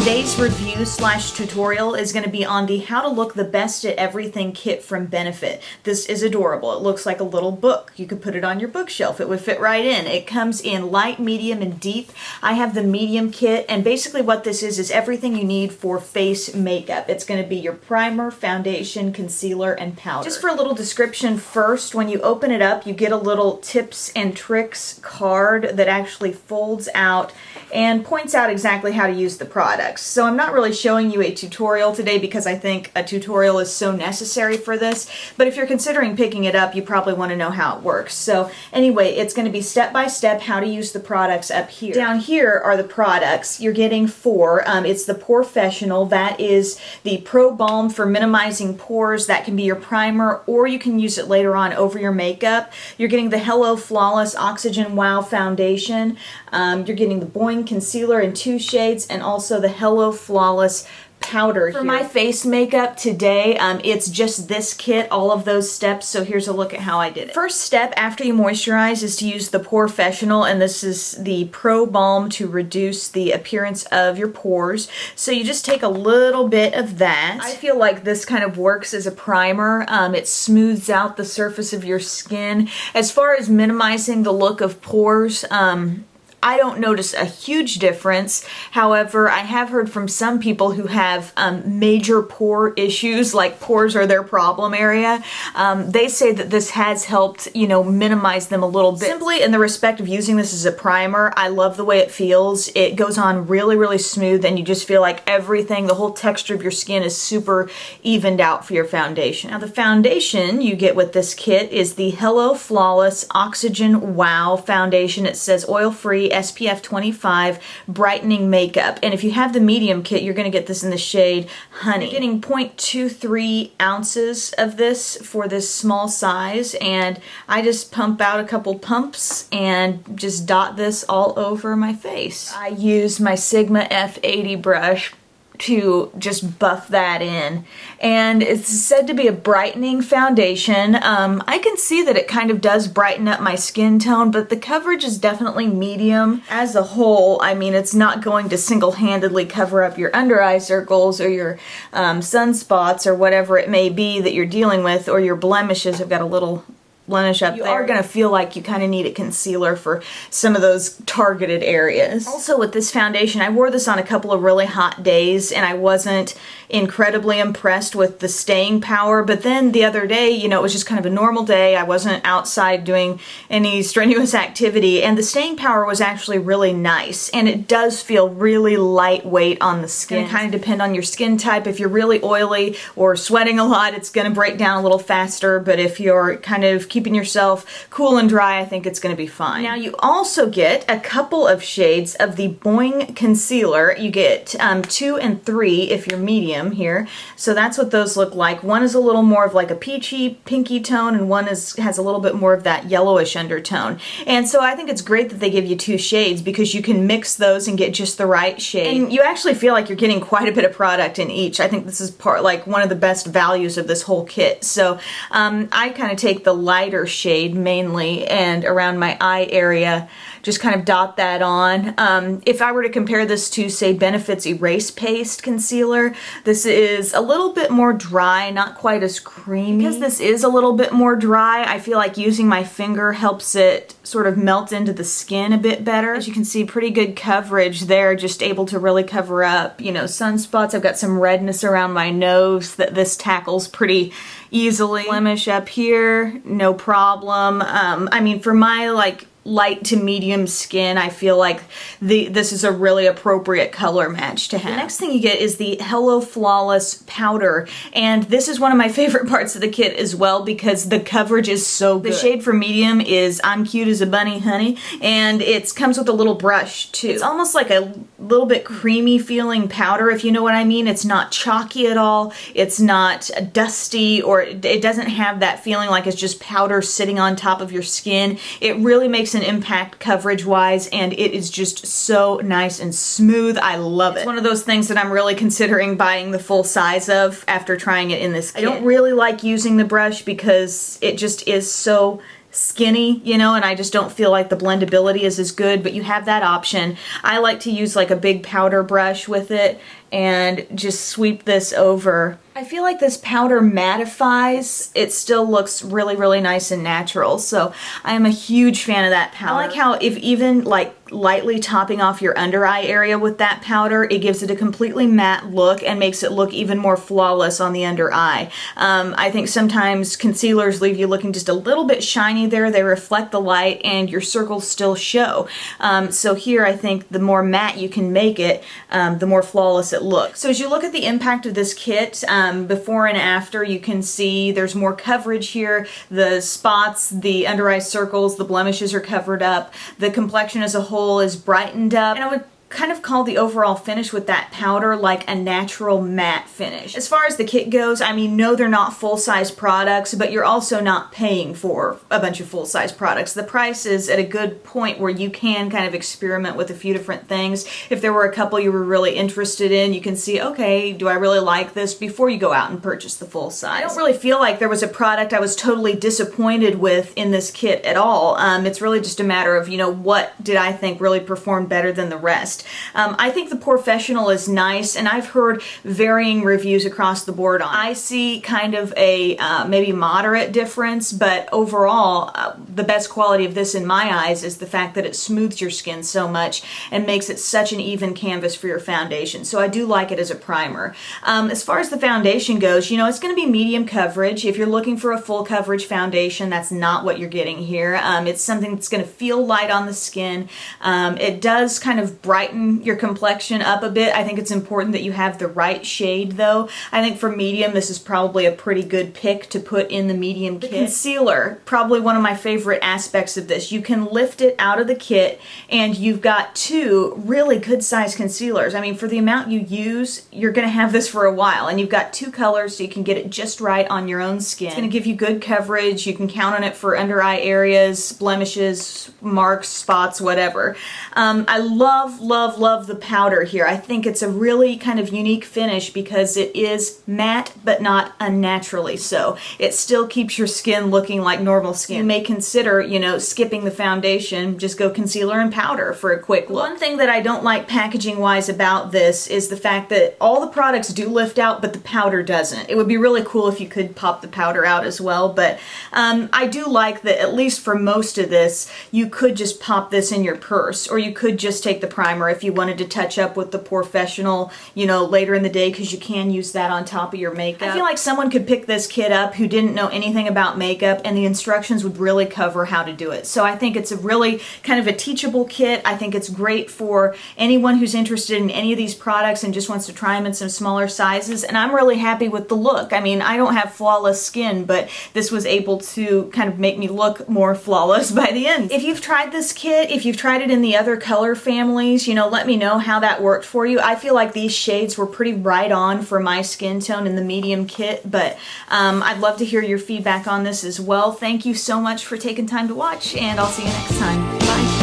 Today's review slash tutorial is going to be on the how to look the best at everything kit from Benefit. This is adorable. It looks like a little book. You could put it on your bookshelf. It would fit right in. It comes in light, medium, and deep. I have the medium kit, and basically what this is everything you need for face makeup. It's going to be your primer, foundation, concealer, and powder. Just for a little description first, when you open it up, you get a little tips and tricks card that actually folds out and points out exactly how to use the products. So I'm not really showing you a tutorial today because I think a tutorial is so necessary for this, but if you're considering picking it up, you probably want to know how it works. So anyway, it's going to be step by step how to use the products up here. Down here are the products. You're getting four. It's the Porefessional. That is the Pro Balm for minimizing pores. That can be your primer, or you can use it later on over your makeup. You're getting the Hello Flawless Oxygen Wow Foundation. You're getting the Boing Concealer in 2 shades, and also the Hello Flawless powder. For my face makeup today, it's just this kit, all of those steps, so here's a look at how I did it. First step after you moisturize is to use the Porefessional, and this is the Pro Balm to reduce the appearance of your pores. So you just take a little bit of that. I feel like this kind of works as a primer. It smooths out the surface of your skin. As far as minimizing the look of pores, I don't notice a huge difference. However, I have heard from some people who have major pore issues, like pores are their problem area. They say that this has helped, minimize them a little bit. Simply in the respect of using this as a primer, I love the way it feels. It goes on really, really smooth, and you just feel like everything, the whole texture of your skin is super evened out for your foundation. Now, the foundation you get with this kit is the Hello Flawless Oxygen Wow Foundation. It says oil-free, SPF 25, brightening makeup. And if you have the medium kit, you're going to get this in the shade Honey. You're getting 0.23 ounces of this for this small size, and I just pump out a couple pumps and just dot this all over my face. I use my Sigma F80 brush to just buff that in, and it's said to be a brightening foundation. I can see that it kind of does brighten up my skin tone, but the coverage is definitely medium. As a whole, I mean, it's not going to single-handedly cover up your under eye circles or your sunspots or whatever it may be that you're dealing with, or your blemishes. I've got a little blemish up there. You are going to feel like you kind of need a concealer for some of those targeted areas. Also with this foundation, I wore this on a couple of really hot days, and I wasn't incredibly impressed with the staying power, but then the other day, it was just kind of a normal day. I wasn't outside doing any strenuous activity, and the staying power was actually really nice, and it does feel really lightweight on the skin. It kind of depend on your skin type. If you're really oily or sweating a lot, it's going to break down a little faster, but if you're kind of keeping yourself cool and dry, I think it's going to be fine. Now you also get a couple of shades of the Boing Concealer. You get 2 and 3 if you're medium here. So that's what those look like. One is a little more of like a peachy, pinky tone, and one has a little bit more of that yellowish undertone. And so I think it's great that they give you 2 shades because you can mix those and get just the right shade. And you actually feel like you're getting quite a bit of product in each. I think this is one of the best values of this whole kit. So I kind of take the lighter shade mainly, and around my eye area just kind of dot that on. If I were to compare this to, say, Benefit's Erase Paste Concealer, this is a little bit more dry, not quite as creamy. Because this is a little bit more dry, I feel like using my finger helps it sort of melt into the skin a bit better. As you can see, pretty good coverage there, just able to really cover up, sunspots. I've got some redness around my nose that this tackles pretty easily. Blemish up here, no problem. I mean, for my light to medium skin, I feel like this is a really appropriate color match to have. The next thing you get is the Hello Flawless powder, and this is one of my favorite parts of the kit as well because the coverage is so good. The shade for medium is I'm Cute as a Bunny Honey, and it comes with a little brush too. It's almost like a little bit creamy feeling powder, if you know what I mean. It's not chalky at all, it's not dusty, or it doesn't have that feeling like it's just powder sitting on top of your skin. It really makes an impact coverage wise, and it is just so nice and smooth. I love it. It's one of those things that I'm really considering buying the full size of after trying it in this kit. I don't really like using the brush because it just is so skinny, you know, and I just don't feel like the blendability is as good, but you have that option. I like to use like a big powder brush with it and just sweep this over. I feel like this powder mattifies. It still looks really, really nice and natural. So I am a huge fan of that powder. I like how if even like lightly topping off your under eye area with that powder, it gives it a completely matte look and makes it look even more flawless on the under eye. I think sometimes concealers leave you looking just a little bit shiny there. They reflect the light and your circles still show. So here I think the more matte you can make it, the more flawless it looks. So as you look at the impact of this kit, before and after, you can see there's more coverage here. The spots, the under eye circles, the blemishes are covered up. The complexion as a whole is brightened up. And I would kind of call the overall finish with that powder like a natural matte finish. As far as the kit goes, I mean, no, they're not full-size products, but you're also not paying for a bunch of full-size products. The price is at a good point where you can kind of experiment with a few different things. If there were a couple you were really interested in, you can see, okay, do I really like this before you go out and purchase the full size. I don't really feel like there was a product I was totally disappointed with in this kit at all. It's really just a matter of, you know, what did I think really performed better than the rest. I think the Professional is nice, and I've heard varying reviews across the board on it. I see kind of a maybe moderate difference, but overall, the best quality of this in my eyes is the fact that it smooths your skin so much and makes it such an even canvas for your foundation. So I do like it as a primer. As far as the foundation goes, you know, it's going to be medium coverage. If you're looking for a full coverage foundation, that's not what you're getting here. It's something that's going to feel light on the skin. It does kind of brighten your complexion up a bit. I think it's important that you have the right shade though. I think for medium, this is probably a pretty good pick to put in the medium kit. The concealer, probably one of my favorite aspects of this. You can lift it out of the kit and you've got two really good sized concealers. I mean, for the amount you use, you're going to have this for a while, and you've got two colors so you can get it just right on your own skin. It's going to give you good coverage. You can count on it for under eye areas, blemishes, marks, spots, whatever. I love the powder here. I think it's a really kind of unique finish because it is matte but not unnaturally so. It still keeps your skin looking like normal skin. You may consider, you know, skipping the foundation, just go concealer and powder for a quick look. One thing that I don't like packaging wise about this is the fact that all the products do lift out but the powder doesn't. It would be really cool if you could pop the powder out as well, but I do like that at least for most of this you could just pop this in your purse, or you could just take the primer if you wanted to touch up with the Professional, you know, later in the day, because you can use that on top of your makeup. I feel like someone could pick this kit up who didn't know anything about makeup and the instructions would really cover how to do it. So I think it's a really kind of a teachable kit. I think it's great for anyone who's interested in any of these products and just wants to try them in some smaller sizes, and I'm really happy with the look. I mean, I don't have flawless skin, but this was able to kind of make me look more flawless by the end. If you've tried this kit, if you've tried it in the other color families, you know, let me know how that worked for you. I feel like these shades were pretty right on for my skin tone in the medium kit, but I'd love to hear your feedback on this as well. Thank you so much for taking time to watch, and I'll see you next time. Bye.